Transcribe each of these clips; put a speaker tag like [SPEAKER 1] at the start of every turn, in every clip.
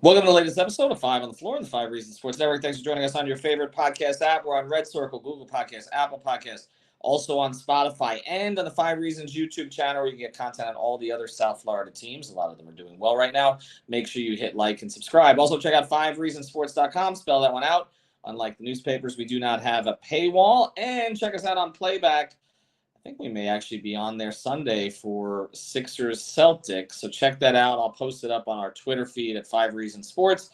[SPEAKER 1] Welcome to the latest episode of 5 on the Floor, the 5 Reasons Sports Network. Thanks for joining us on your favorite podcast app. We're on Red Circle, Google Podcasts, Apple Podcasts, also on Spotify, and on the 5 Reasons YouTube channel where you can get content on all the other South Florida teams. A lot of them are doing well right now. Make sure you hit like and subscribe. Also, check out 5reasonsports.com. Spell that one out. Unlike the newspapers, we do not have a paywall. And check us out on Playback. I think we may actually be on there Sunday for Sixers Celtics. So check that out. I'll post it up on our Twitter feed at 5 Reasons Sports.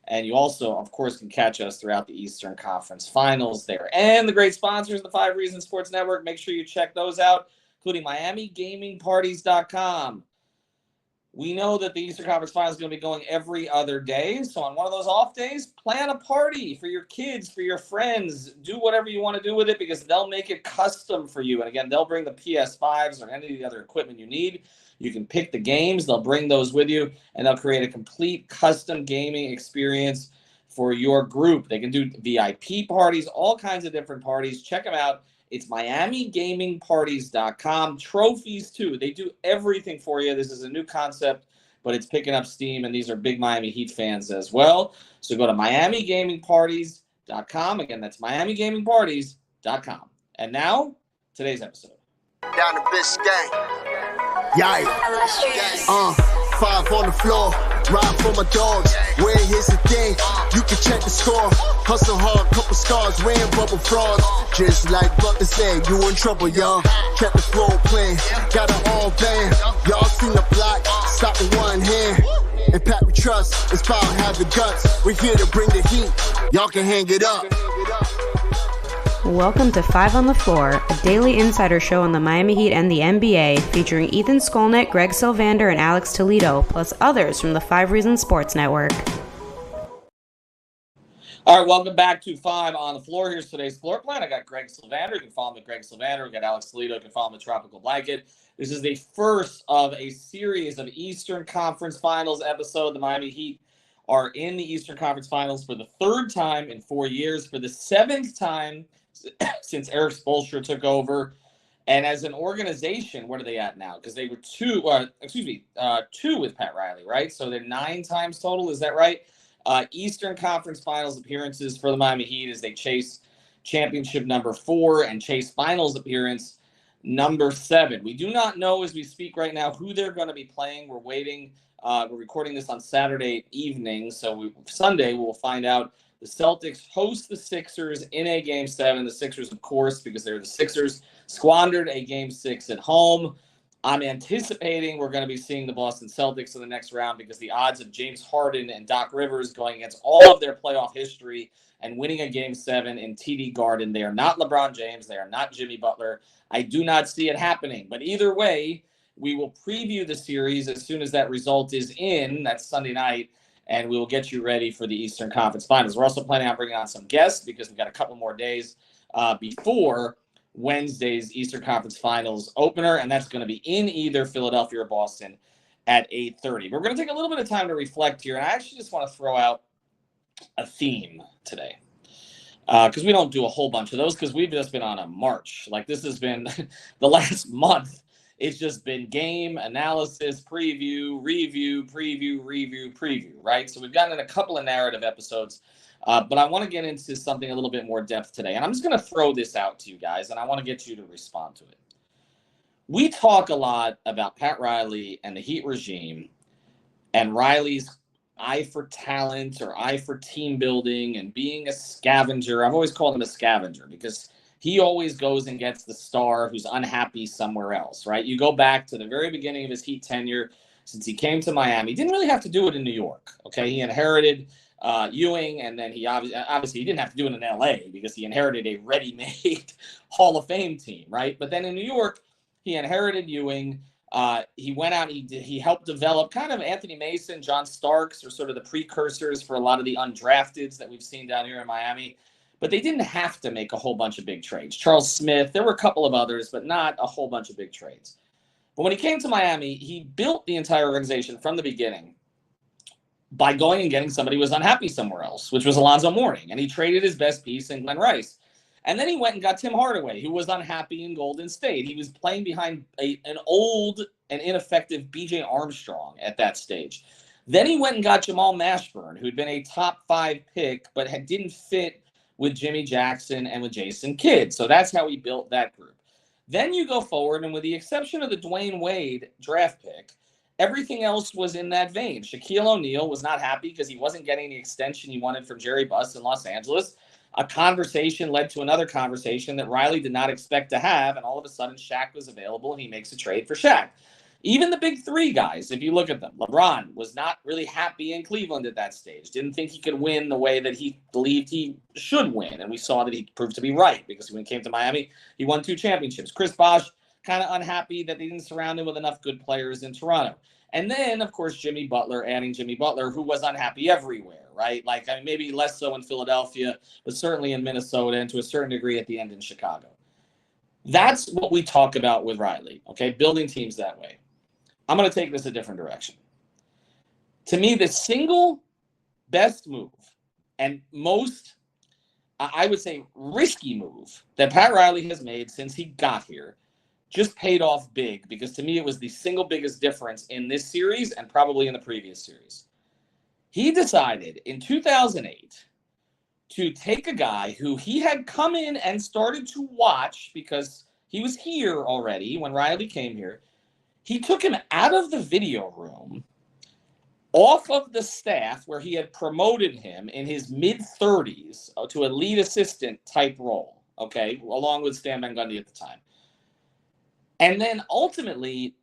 [SPEAKER 1] And you also, of course, can catch us throughout the Eastern Conference Finals there. And the great sponsors of the 5 Reasons Sports Network. Make sure you check those out, including MiamiGamingParties.com. We know that the Eastern Conference Finals is going to be going every other day. So on one of those off days, plan a party for your kids, for your friends. Do whatever you want to do with it because they'll make it custom for you. And again, they'll bring the PS5s or any of the other equipment you need. You can pick the games. They'll bring those with you, and they'll create a complete custom gaming experience for your group. They can do VIP parties, all kinds of different parties. Check them out. It's MiamiGamingParties.com. Trophies, too. They do everything for you. This is a new concept, but it's picking up steam, and these are big Miami Heat fans as well. So go to MiamiGamingParties.com. Again, that's MiamiGamingParties.com. And now, today's episode.
[SPEAKER 2] Down to Biscayne. Yikes. 5 on the floor. Ride for my dogs. Where here's the thing. You can check the score. Hustle hard, couple scars, wearing bubble frogs. Just like Butler said, you in trouble, y'all. Kept the floor playing, got it all banned. Y'all seen the block, stop with one hand. And Pat we trust, it's power, have the guts. We're here to bring the heat, y'all can hang it up.
[SPEAKER 3] Welcome to 5 on the Floor, a daily insider show on the Miami Heat and the NBA, featuring Ethan Skolnick, Greg Sylvander, and Alex Toledo, plus others from the 5 Reasons Sports Network.
[SPEAKER 1] All right, welcome back to 5 on the Floor. Here's today's floor plan. I got Greg Sylvander. You can follow me at Greg Sylvander. We got Alex Toledo. You can follow me at Tropical Blanket. This is the first of a series of Eastern Conference Finals episode. The Miami Heat are in the Eastern Conference Finals for the third time in 4 years, for the seventh time since Eric Spoelstra took over. And as an organization, what are they at now? Because they were two with Pat Riley, right? So they're 9 times total. Is that right? Eastern Conference Finals appearances for the Miami Heat as they chase championship number 4 and chase finals appearance number 7. We do not know as we speak right now who they're going to be playing. We're waiting. We're recording this on Saturday evening. So Sunday we'll find out. The Celtics host the Sixers in a Game 7. The Sixers, of course, because they're the Sixers, squandered a Game 6 at home. I'm anticipating we're going to be seeing the Boston Celtics in the next round because the odds of James Harden and Doc Rivers going against all of their playoff history and winning a Game 7 in TD Garden, they are not LeBron James. They are not Jimmy Butler. I do not see it happening. But either way, we will preview the series as soon as that result is in. That's Sunday night. And we will get you ready for the Eastern Conference Finals. We're also planning on bringing on some guests because we've got a couple more days before Wednesday's Eastern Conference Finals opener, and that's going to be in either Philadelphia or Boston at 8:30. We're going to take a little bit of time to reflect here, and I actually just want to throw out a theme today because we don't do a whole bunch of those because we've just been on a march. Like this has been the last month. It's just been game, analysis, preview, review, right? So we've gotten in a couple of narrative episodes, but I want to get into something a little bit more depth today. And I'm just going to throw this out to you guys, and I want to get you to respond to it. We talk a lot about Pat Riley and the Heat regime and Riley's eye for talent or eye for team building and being a scavenger. I've always called him a scavenger because he always goes and gets the star who's unhappy somewhere else, right? You go back to the very beginning of his Heat tenure since he came to Miami. He didn't really have to do it in New York, okay? He inherited Ewing, and then he obviously he didn't have to do it in L.A. because he inherited a ready-made Hall of Fame team, right? But then in New York, he inherited Ewing. He went out, he helped develop kind of Anthony Mason, John Starks, or sort of the precursors for a lot of the undrafteds that we've seen down here in Miami. But they didn't have to make a whole bunch of big trades. Charles Smith, there were a couple of others, but not a whole bunch of big trades. But when he came to Miami, he built the entire organization from the beginning by going and getting somebody who was unhappy somewhere else, which was Alonzo Mourning. And he traded his best piece in Glenn Rice. And then he went and got Tim Hardaway, who was unhappy in Golden State. He was playing behind an old and ineffective B.J. Armstrong at that stage. Then he went and got Jamal Mashburn, who'd been a top 5 pick, but didn't fit with Jimmy Jackson and with Jason Kidd. So that's how he built that group. Then you go forward, and with the exception of the Dwayne Wade draft pick, everything else was in that vein. Shaquille O'Neal was not happy because he wasn't getting the extension he wanted from Jerry Buss in Los Angeles. A conversation led to another conversation that Riley did not expect to have, and all of a sudden Shaq was available, and he makes a trade for Shaq. Even the big three guys, if you look at them, LeBron was not really happy in Cleveland at that stage. Didn't think he could win the way that he believed he should win. And we saw that he proved to be right because when he came to Miami, he won 2 championships. Chris Bosh, kind of unhappy that they didn't surround him with enough good players in Toronto. And then, of course, Jimmy Butler, adding Jimmy Butler, who was unhappy everywhere, right? Like, I mean, maybe less so in Philadelphia, but certainly in Minnesota and to a certain degree at the end in Chicago. That's what we talk about with Riley, okay? Building teams that way. I'm going to take this a different direction. To me, the single best move and most, I would say, risky move that Pat Riley has made since he got here just paid off big because to me it was the single biggest difference in this series and probably in the previous series. He decided in 2008 to take a guy who he had come in and started to watch because he was here already when Riley came here. He took him out of the video room, off of the staff where he had promoted him in his mid-30s to a lead assistant type role, okay, along with Stan Van Gundy at the time. And then ultimately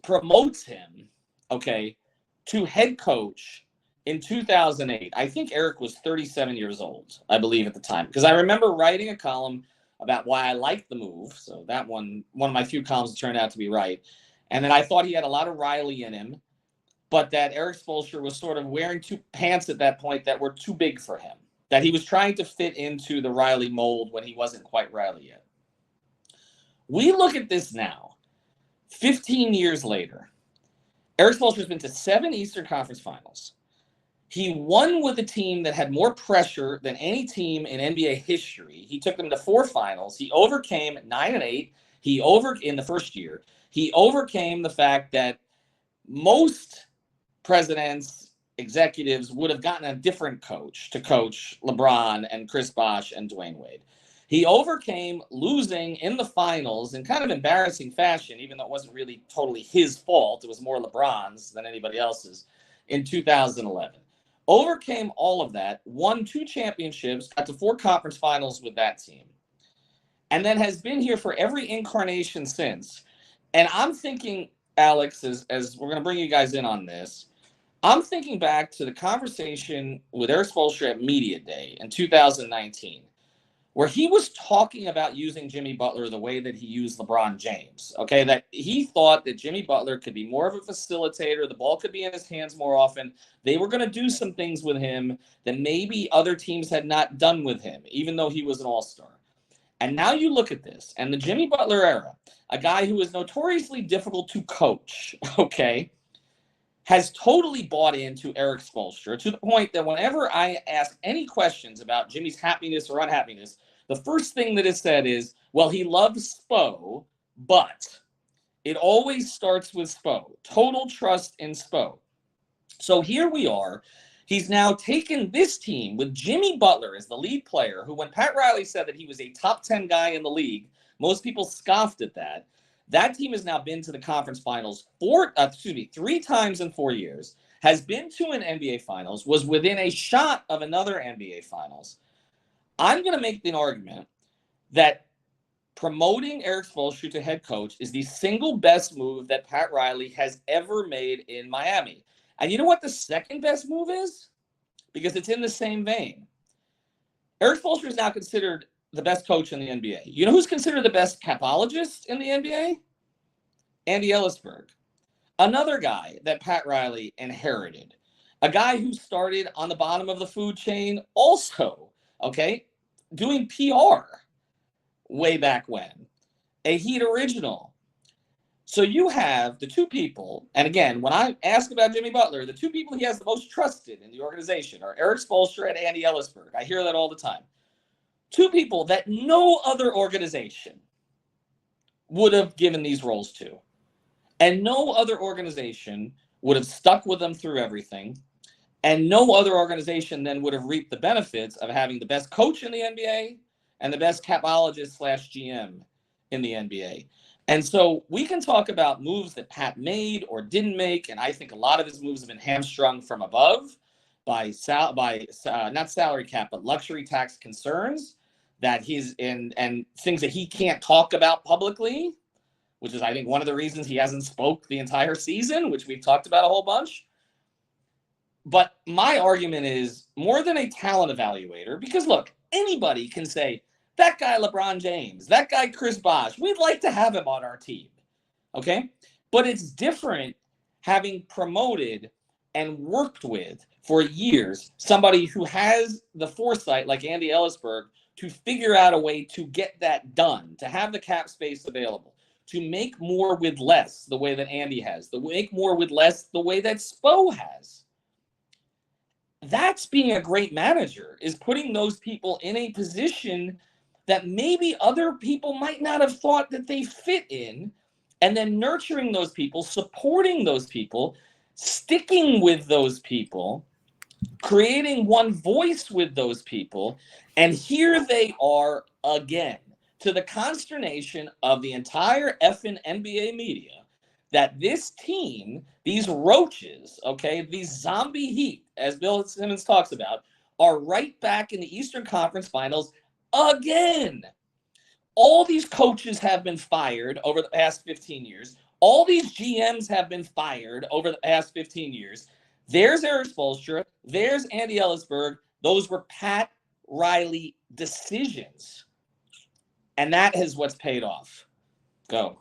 [SPEAKER 1] promotes him, okay, to head coach in 2008. I think Eric was 37 years old, I believe, at the time. Because I remember writing a column about why I liked the move. So that one of my few columns turned out to be right. And then I thought he had a lot of Riley in him, but that Eric Spoelstra was sort of wearing 2 pants at that point that were too big for him, that he was trying to fit into the Riley mold when he wasn't quite Riley yet. We look at this now, 15 years later. Eric Spoelstra has been to 7 Eastern Conference Finals. He won with a team that had more pressure than any team in NBA history. He took them to 4 finals. He overcame 9-8. In the first year. He overcame the fact that most presidents, executives would have gotten a different coach to coach LeBron and Chris Bosh and Dwayne Wade. He overcame losing in the finals in kind of embarrassing fashion, even though it wasn't really totally his fault. It was more LeBron's than anybody else's in 2011. Overcame all of that, won 2 championships, got to 4 conference finals with that team, and then has been here for every incarnation since. And I'm thinking, Alex, as we're going to bring you guys in on this, I'm thinking back to the conversation with Eric Spoelstra at Media Day in 2019, where he was talking about using Jimmy Butler the way that he used LeBron James, okay? That he thought that Jimmy Butler could be more of a facilitator, the ball could be in his hands more often. They were going to do some things with him that maybe other teams had not done with him, even though he was an all-star. And now you look at this, and the Jimmy Butler era, a guy who is notoriously difficult to coach, okay, has totally bought into Eric Spoelstra to the point that whenever I ask any questions about Jimmy's happiness or unhappiness, the first thing that is said is, well, he loves Spo, but it always starts with Spo. Total trust in Spo. So here we are. He's now taken this team with Jimmy Butler as the lead player, who when Pat Riley said that he was a top 10 guy in the league, most people scoffed at that. That team has now been to the conference finals 3 times in 4 years, has been to an NBA finals, was within a shot of another NBA finals. I'm going to make the argument that promoting Eric Spoelstra to head coach is the single best move that Pat Riley has ever made in Miami. And you know what the second best move is? Because it's in the same vein. Eric Spoelstra is now considered the best coach in the NBA. You know who's considered the best capologist in the NBA? Andy Ellisberg. Another guy that Pat Riley inherited. A guy who started on the bottom of the food chain also, okay, doing PR way back when. A Heat original. So you have the 2 people, and again, when I ask about Jimmy Butler, the 2 people he has the most trusted in the organization are Eric Spoelstra and Andy Ellisberg. I hear that all the time. 2 people that no other organization would have given these roles to. And no other organization would have stuck with them through everything, and no other organization then would have reaped the benefits of having the best coach in the NBA and the best capologist / GM in the NBA. And so we can talk about moves that Pat made or didn't make, and I think a lot of his moves have been hamstrung from above by not salary cap, but luxury tax concerns that he's in, and things that he can't talk about publicly, which is, I think, one of the reasons he hasn't spoke the entire season, which we've talked about a whole bunch. But my argument is more than a talent evaluator, because look, anybody can say, that guy LeBron James, that guy Chris Bosh, we'd like to have him on our team, okay? But it's different having promoted and worked with for years somebody who has the foresight, like Andy Ellisberg, to figure out a way to get that done, to have the cap space available, to make more with less the way that Andy has, to make more with less the way that Spo has. That's being a great manager, is putting those people in a position that maybe other people might not have thought that they fit in, and then nurturing those people, supporting those people, sticking with those people, creating one voice with those people, and here they are again, to the consternation of the entire effing NBA media, that this team, these roaches, okay, these zombie heat, as Bill Simmons talks about, are right back in the Eastern Conference Finals again. All these coaches have been fired over the past 15 years. All these GMs have been fired over the past 15 years. There's Eric Spoelstra. There's Andy Ellisberg. Those were Pat Riley decisions. And that is what's paid off. Go.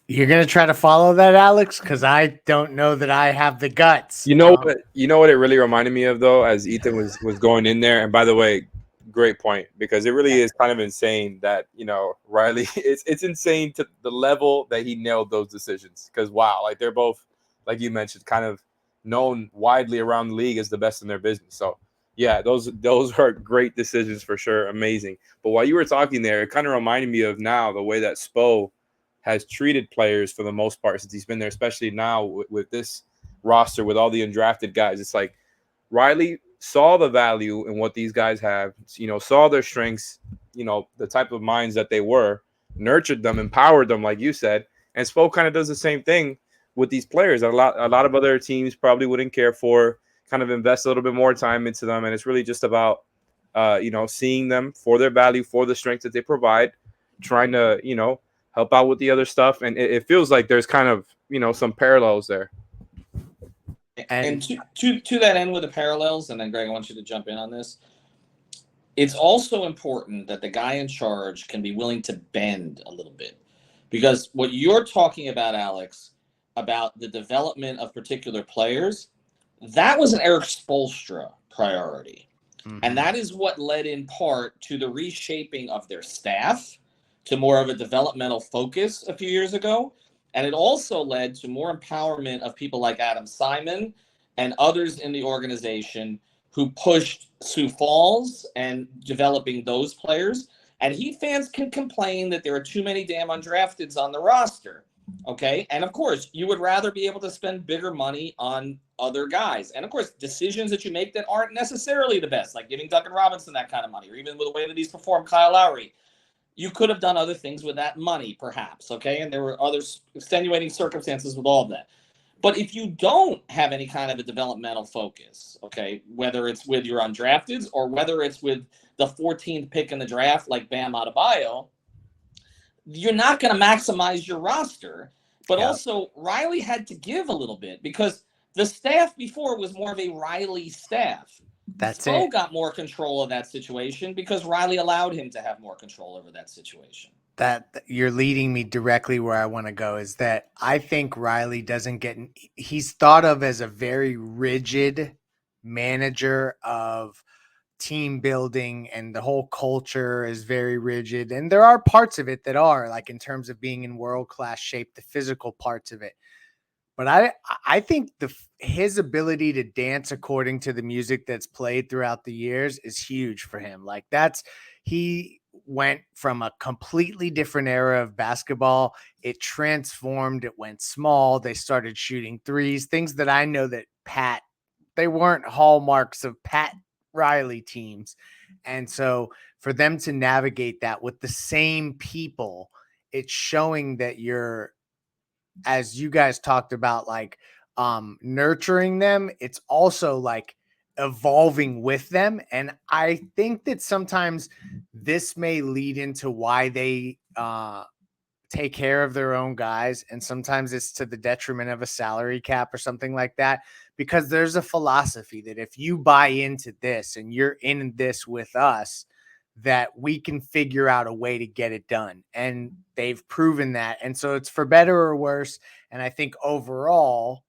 [SPEAKER 4] You're going to try to follow that, Alex? Because I don't know that I have the guts.
[SPEAKER 5] You know what it really reminded me of, though, as Ethan was going in there. And by the way, great point, because it really is kind of insane that, Riley, it's insane to the level that he nailed those decisions. Because, wow, like they're both, like you mentioned, kind of known widely around the league as the best in their business. So, yeah, those are great decisions for sure. Amazing. But while you were talking there, it kind of reminded me of now the way that Spo has treated players for the most part since he's been there, especially now with this roster, with all the undrafted guys. It's like Riley saw the value in what these guys have, saw their strengths, the type of minds that they were, nurtured them, empowered them, like you said. And Spo kind of does the same thing with these players. A lot of other teams probably wouldn't care for, kind of invest a little bit more time into them. And it's really just about, seeing them for their value, for the strength that they provide, trying to, help out with the other stuff. And it feels like there's kind of, some parallels there.
[SPEAKER 1] And to that end with the parallels, and then Greg, I want you to jump in on this. It's also important that the guy in charge can be willing to bend a little bit. Because what you're talking about, Alex, about the development of particular players, that was an Eric Spoelstra priority. Mm-hmm. And that is what led in part to the reshaping of their staff, to more of a developmental focus a few years ago. And it also led to more empowerment of people like Adam Simon and others in the organization who pushed Sioux Falls and developing those players. And Heat fans can complain that there are too many damn undrafteds on the roster. Okay. And of course, you would rather be able to spend bigger money on other guys. And of course, decisions that you make that aren't necessarily the best, like giving Duncan Robinson that kind of money, or even with the way that he's performed, Kyle Lowry. You could have done other things with that money, perhaps, okay? And there were other extenuating circumstances with all of that. But if you don't have any kind of a developmental focus, okay, whether it's with your undrafteds or whether it's with the 14th pick in the draft like Bam Adebayo, you're not going to maximize your roster. But also, Riley had to give a little bit because the staff before was more of a Riley staff.
[SPEAKER 4] That's
[SPEAKER 1] Spo
[SPEAKER 4] it.
[SPEAKER 1] got more control of that situation because Riley allowed him to have more control over that situation.
[SPEAKER 4] That you're leading me directly where I want to go is that I think Riley he's thought of as a very rigid manager of team building, and the whole culture is very rigid. And there are parts of it that are, like, in terms of being in world-class shape, the physical parts of it. But I think his ability to dance according to the music that's played throughout the years is huge for him. Like, he went from a completely different era of basketball. It transformed. It went small. They started shooting threes, things that I know that they weren't hallmarks of Pat Riley teams. And so for them to navigate that with the same people, it's showing that you're, as you guys talked about, like nurturing them. It's also like evolving with them. And I think that sometimes this may lead into why they take care of their own guys, and sometimes it's to the detriment of a salary cap or something like that, because there's a philosophy that if you buy into this and you're in this with us, that we can figure out a way to get it done. And they've proven that. And so it's for better or worse. And I think overall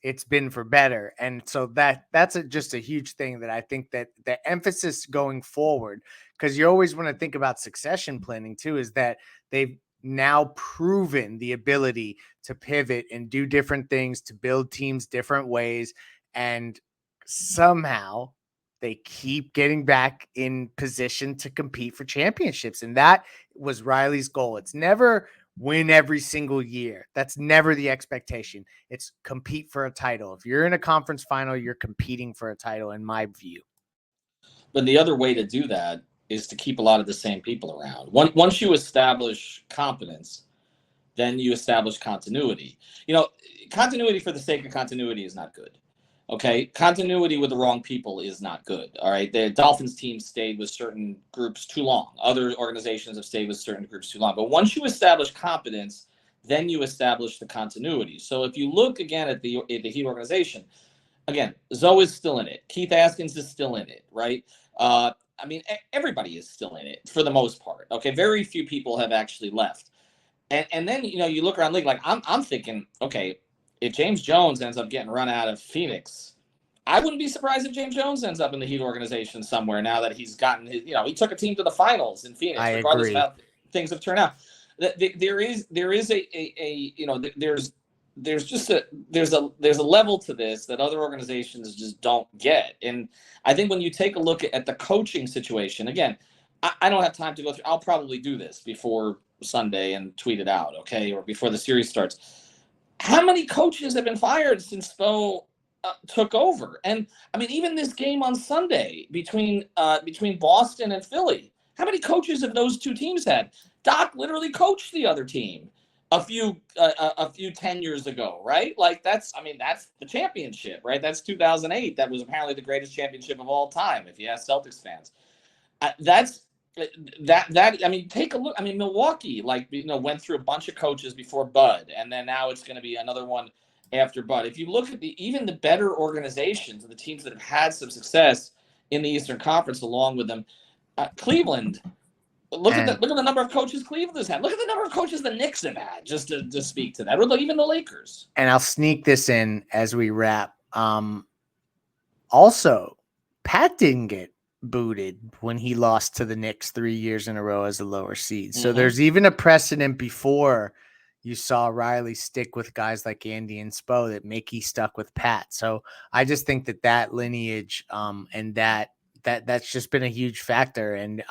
[SPEAKER 4] it's been for better. And so that's just a huge thing that I think that the emphasis going forward, because you always want to think about succession planning too, is that they've now proven the ability to pivot and do different things, to build teams different ways. And somehow they keep getting back in position to compete for championships. And that was Riley's goal. It's never win every single year. That's never the expectation. It's compete for a title. If you're in a conference final, you're competing for a title, in my view.
[SPEAKER 1] But the other way to do that is to keep a lot of the same people around. Once you establish competence, then you establish continuity. Continuity for the sake of continuity is not good. Okay, continuity with the wrong people is not good. All right, the Dolphins team stayed with certain groups too long. Other organizations have stayed with certain groups too long. But once you establish competence, then you establish the continuity. So if you look again at the Heat organization, again, Zoe is still in it. Keith Askins is still in it, right? Everybody is still in it for the most part. Okay, very few people have actually left. And then you look around the league, like I'm thinking, okay, if James Jones ends up getting run out of Phoenix, I wouldn't be surprised if James Jones ends up in the Heat organization somewhere now that he's gotten his, he took a team to the finals in Phoenix, regardless of how things have turned out. There's a level to this that other organizations just don't get. And I think when you take a look at the coaching situation, again, I don't have time to go through. I'll probably do this before Sunday and tweet it out, okay, or before the series starts. How many coaches have been fired since Spo took over? And even this game on Sunday between Boston and Philly, how many coaches have those two teams had? Doc literally coached the other team a few 10 years ago, right? Like that's the championship, right? That's 2008. That was apparently the greatest championship of all time, if you ask Celtics fans. Take a look. Milwaukee, went through a bunch of coaches before Bud, and then now it's going to be another one after Bud. If you look at even the better organizations and the teams that have had some success in the Eastern Conference, along with them, Cleveland. Look at the number of coaches Cleveland has had. Look at the number of coaches the Knicks have had, just to speak to that, or even the Lakers.
[SPEAKER 4] And I'll sneak this in as we wrap. Also, Pat didn't get booted when he lost to the Knicks 3 years in a row as a lower seed. So there's even a precedent before you saw Riley stick with guys like Andy and Spo that Mickey stuck with Pat. So I just think that lineage and that's just been a huge factor. And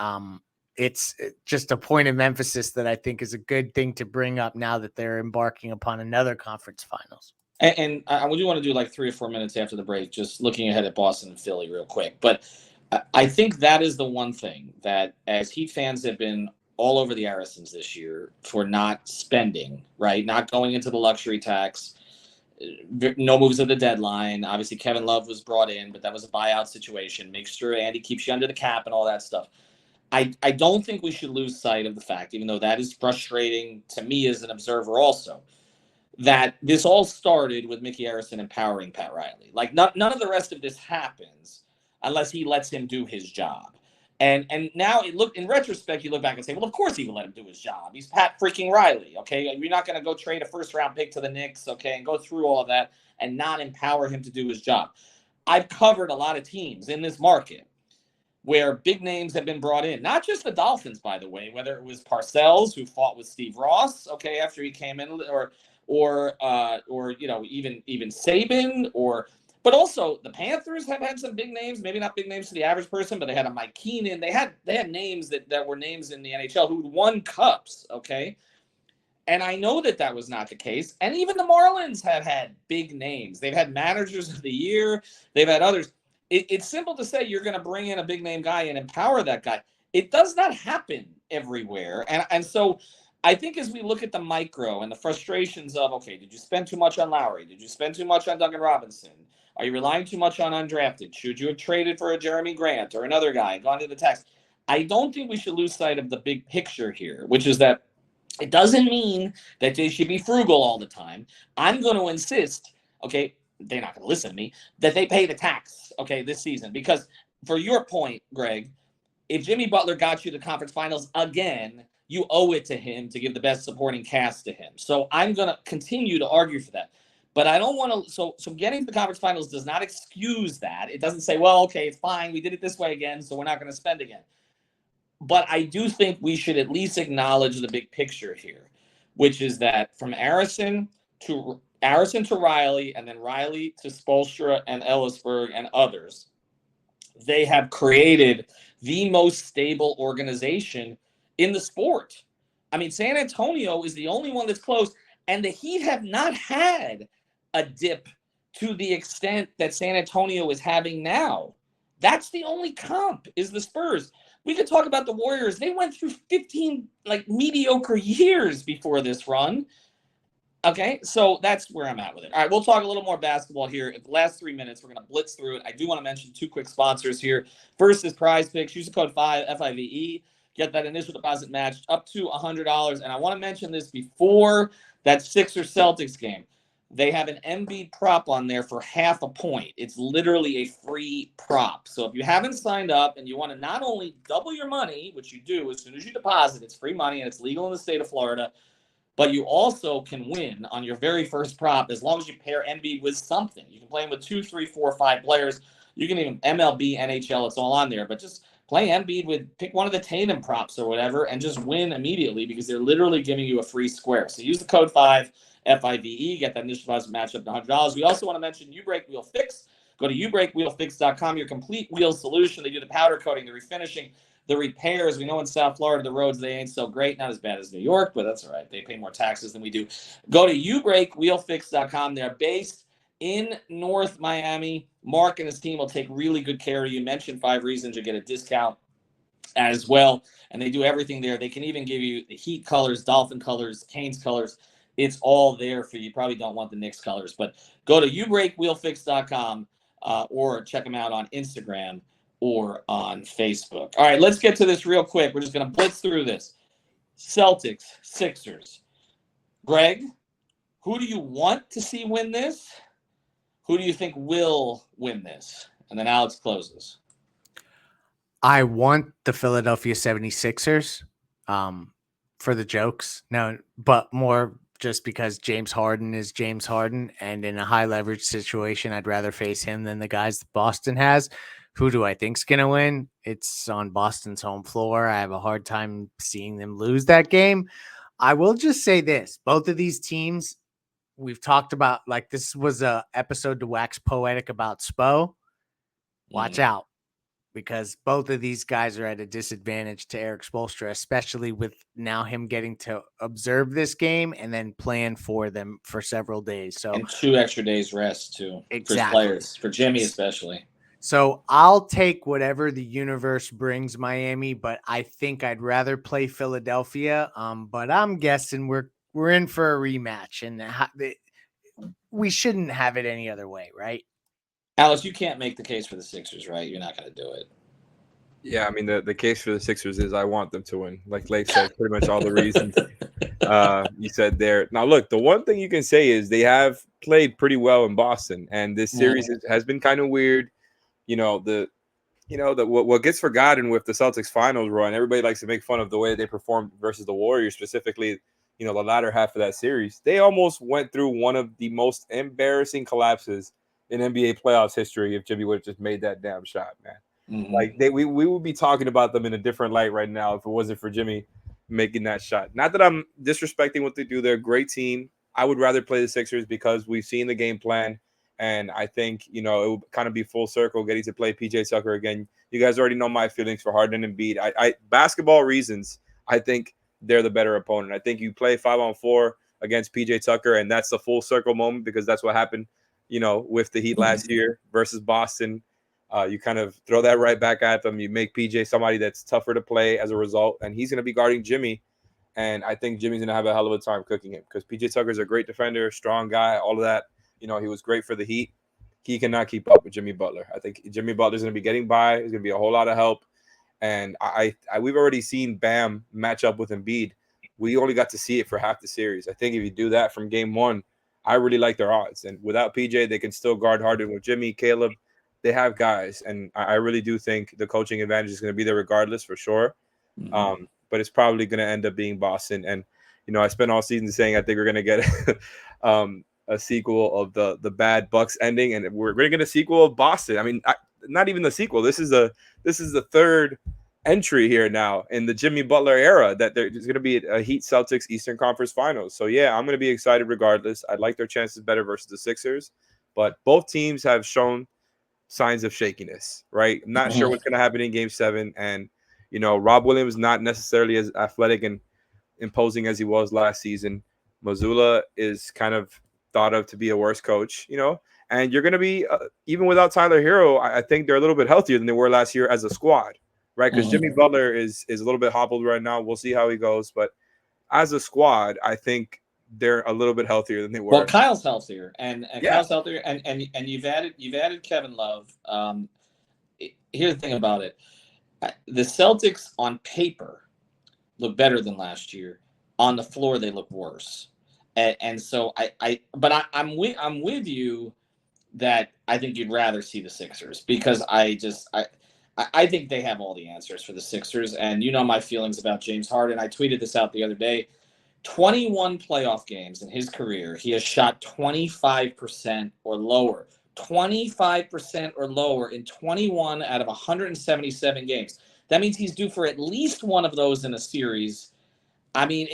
[SPEAKER 4] it's just a point of emphasis that I think is a good thing to bring up now that they're embarking upon another conference finals.
[SPEAKER 1] And I do want to do like 3 or 4 minutes after the break, just looking ahead at Boston and Philly real quick. But I think that is the one thing that, as Heat fans have been all over the Arisons this year for not spending, right? Not going into the luxury tax, no moves at the deadline. Obviously, Kevin Love was brought in, but that was a buyout situation. Make sure Andy keeps you under the cap and all that stuff. I don't think we should lose sight of the fact, even though that is frustrating to me as an observer also, that this all started with Mickey Arison empowering Pat Riley. Like, none of the rest of this happens unless he lets him do his job. And now in retrospect, you look back and say, well, of course he would let him do his job. He's Pat freaking Riley, okay? You're not going to go trade a first-round pick to the Knicks, okay, and go through all of that and not empower him to do his job. I've covered a lot of teams in this market where big names have been brought in. Not just the Dolphins, by the way, whether it was Parcells, who fought with Steve Ross, okay, after he came in, or even Saban, or But also, the Panthers have had some big names, maybe not big names to the average person, but they had a Mike Keenan. They had names that were names in the NHL who won cups, okay? And I know that was not the case. And even the Marlins have had big names. They've had managers of the year. They've had others. It's simple to say you're going to bring in a big name guy and empower that guy. It does not happen everywhere. And so I think as we look at the micro and the frustrations of, okay, did you spend too much on Lowry? Did you spend too much on Duncan Robinson? Are you relying too much on undrafted? Should you have traded for a Jeremy Grant or another guy and gone to the tax? I don't think we should lose sight of the big picture here, which is that it doesn't mean that they should be frugal all the time. I'm going to insist, okay, they're not going to listen to me, that they pay the tax, okay, this season. Because for your point, Greg, if Jimmy Butler got you to the conference finals again, you owe it to him to give the best supporting cast to him. So I'm going to continue to argue for that. But I don't want to, so getting to the conference finals does not excuse that. It doesn't say, well, okay, it's fine. We did it this way again, so we're not going to spend again. But I do think we should at least acknowledge the big picture here, which is that from Arison to Riley, and then Riley to Spoelstra and Ellisberg and others, they have created the most stable organization in the sport. I mean, San Antonio is the only one that's close, and the Heat have not had a dip to the extent that San Antonio is having now. That's the only comp, is the Spurs. We could talk about the Warriors. They went through 15 mediocre years before this run. Okay, so that's where I'm at with it. All right, we'll talk a little more basketball here. In the last 3 minutes, we're going to blitz through it. I do want to mention 2 quick sponsors here. First is Prize Picks. Use the code FIVE. Get that initial deposit matched up to $100. And I want to mention this before that Sixers Celtics game. They have an Embiid prop on there for half a point. It's literally a free prop. So if you haven't signed up and you want to not only double your money, which you do as soon as you deposit, it's free money and it's legal in the state of Florida, but you also can win on your very first prop as long as you pair Embiid with something. You can play him with 2, 3, 4, 5 players. You can even MLB, NHL, it's all on there. But just play Embiid pick one of the Tatum props or whatever and just win immediately because they're literally giving you a free square. So use the code FIVE. get that initial deposit match up to $100. We also want to mention U-Brake Wheel Fix. Go to ubrakewheelfix.com, your complete wheel solution. They do the powder coating, the refinishing, the repairs. We know in South Florida, the roads, they ain't so great. Not as bad as New York, but that's all right. They pay more taxes than we do. Go to ubrakewheelfix.com. They're based in North Miami. Mark and his team will take really good care of you. Mention 5 Reasons, you'll get a discount as well. And they do everything there. They can even give you the Heat colors, Dolphin colors, Canes colors. It's all there for you. You probably don't want the Knicks colors, but go to ubrakewheelfix.com or check them out on Instagram or on Facebook. All right, let's get to this real quick. We're just going to blitz through this. Celtics, Sixers. Greg, who do you want to see win this? Who do you think will win this? And then Alex closes.
[SPEAKER 4] I want the Philadelphia 76ers for the jokes. No, but more just because James Harden is James Harden, and in a high leverage situation, I'd rather face him than the guys that Boston has. Who do I think's going to win? It's on Boston's home floor. I have a hard time seeing them lose that game. I will just say this. Both of these teams, we've talked about, this was a episode to wax poetic about Spo. Watch out, because both of these guys are at a disadvantage to Eric Spoelstra, especially with now him getting to observe this game and then plan for them for several days. So
[SPEAKER 1] and 2 extra days rest too.
[SPEAKER 4] Exactly.
[SPEAKER 1] For players, for Jimmy especially.
[SPEAKER 4] So I'll take whatever the universe brings Miami, but I think I'd rather play Philadelphia. But I'm guessing we're in for a rematch, and we shouldn't have it any other way, right?
[SPEAKER 1] Alex, you can't make the case for the Sixers, right? You're not going to do it.
[SPEAKER 5] Yeah, I mean, the case for the Sixers is I want them to win. Like Lake said, pretty much all the reasons you said there. Now, look, the one thing you can say is they have played pretty well in Boston, and this series has been kind of weird. What gets forgotten with the Celtics finals run, everybody likes to make fun of the way they performed versus the Warriors, specifically, the latter half of that series. They almost went through one of the most embarrassing collapses in NBA playoffs history if Jimmy would have just made that damn shot, man. Mm-hmm. We would be talking about them in a different light right now if it wasn't for Jimmy making that shot. Not that I'm disrespecting what they do. They're a great team. I would rather play the Sixers because we've seen the game plan, And I think, it will kind of be full circle getting to play PJ Tucker again. You guys already know my feelings for Harden and Embiid. I basketball reasons, I think they're the better opponent. I think you play 5-on-4 against PJ Tucker, and that's the full circle moment because that's what happened, with the Heat last year versus Boston. You kind of throw that right back at them. You make PJ somebody that's tougher to play as a result, and he's going to be guarding Jimmy. And I think Jimmy's going to have a hell of a time cooking him because PJ Tucker's a great defender, strong guy, all of that. He was great for the Heat. He cannot keep up with Jimmy Butler. I think Jimmy Butler's going to be getting by. There's going to be a whole lot of help. And we've already seen Bam match up with Embiid. We only got to see it for half the series. I think if you do that from game one, I really like their odds. And without PJ, they can still guard Harden with Jimmy, Caleb. They have guys. And I really do think the coaching advantage is going to be there regardless for sure.
[SPEAKER 1] Mm-hmm.
[SPEAKER 5] But it's probably going to end up being Boston. And, I spent all season saying I think we're going to get a sequel of the bad Bucks ending, and we're going to get a sequel of Boston. I mean, not even the sequel. This is the third entry here now in the Jimmy Butler era that there's going to be a Heat Celtics Eastern Conference Finals. So yeah, I'm going to be excited regardless. I like their chances better versus the Sixers, but both teams have shown signs of shakiness, right? I'm not sure what's going to happen in Game 7, and Rob Williams not necessarily as athletic and imposing as he was last season. Mazzulla is kind of thought of to be a worse coach, and you're going to be even without Tyler Hero. I think they're a little bit healthier than they were last year as a squad, right? Because Jimmy Butler is a little bit hobbled right now. We'll see how he goes, but as a squad, I think they're a little bit healthier than they were.
[SPEAKER 1] Well, Kyle's healthier, and
[SPEAKER 5] Yeah.
[SPEAKER 1] Kyle's healthier, and you've added Kevin Love. Here's the thing about it: the Celtics on paper look better than last year. On the floor, they look worse. And so I'm with you that I think you'd rather see the Sixers because I think they have all the answers for the Sixers. And my feelings about James Harden. I tweeted this out the other day. 21 playoff games in his career, he has shot 25% or lower. 25% or lower in 21 out of 177 games. That means he's due for at least one of those in a series. I mean,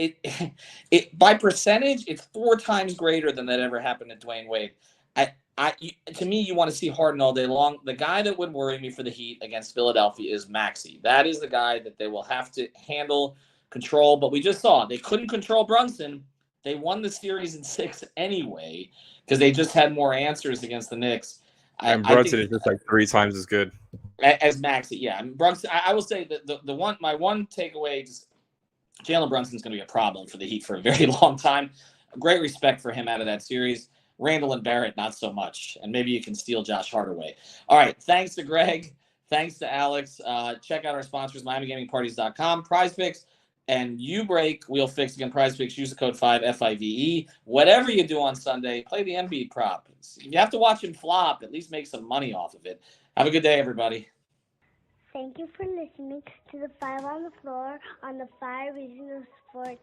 [SPEAKER 1] it by percentage, it's 4 times greater than that ever happened to Dwayne Wade. To me, you want to see Harden all day long. The guy that would worry me for the Heat against Philadelphia is Maxey. That is the guy that they will have to handle, control. But we just saw they couldn't control Brunson. They won the series in 6 anyway because they just had more answers against the Knicks.
[SPEAKER 5] And Brunson is just like 3 times as good
[SPEAKER 1] as Maxey. Yeah, Brunson. I will say that my one takeaway is Jalen Brunson's going to be a problem for the Heat for a very long time. Great respect for him out of that series. Randall and Barrett, not so much. And maybe you can steal Josh Hart away. All right. Thanks to Greg. Thanks to Alex. Check out our sponsors, MiamiGamingParties.com, Prize Picks, and UBreak. Wheel Fix. Again, Prize Picks. Use the code 5FIVE. Whatever you do on Sunday, play the Embiid prop. If you have to watch him flop, at least make some money off of it. Have a good day, everybody.
[SPEAKER 6] Thank you for listening to the 5 on the Floor on the 5 Reasons of Sports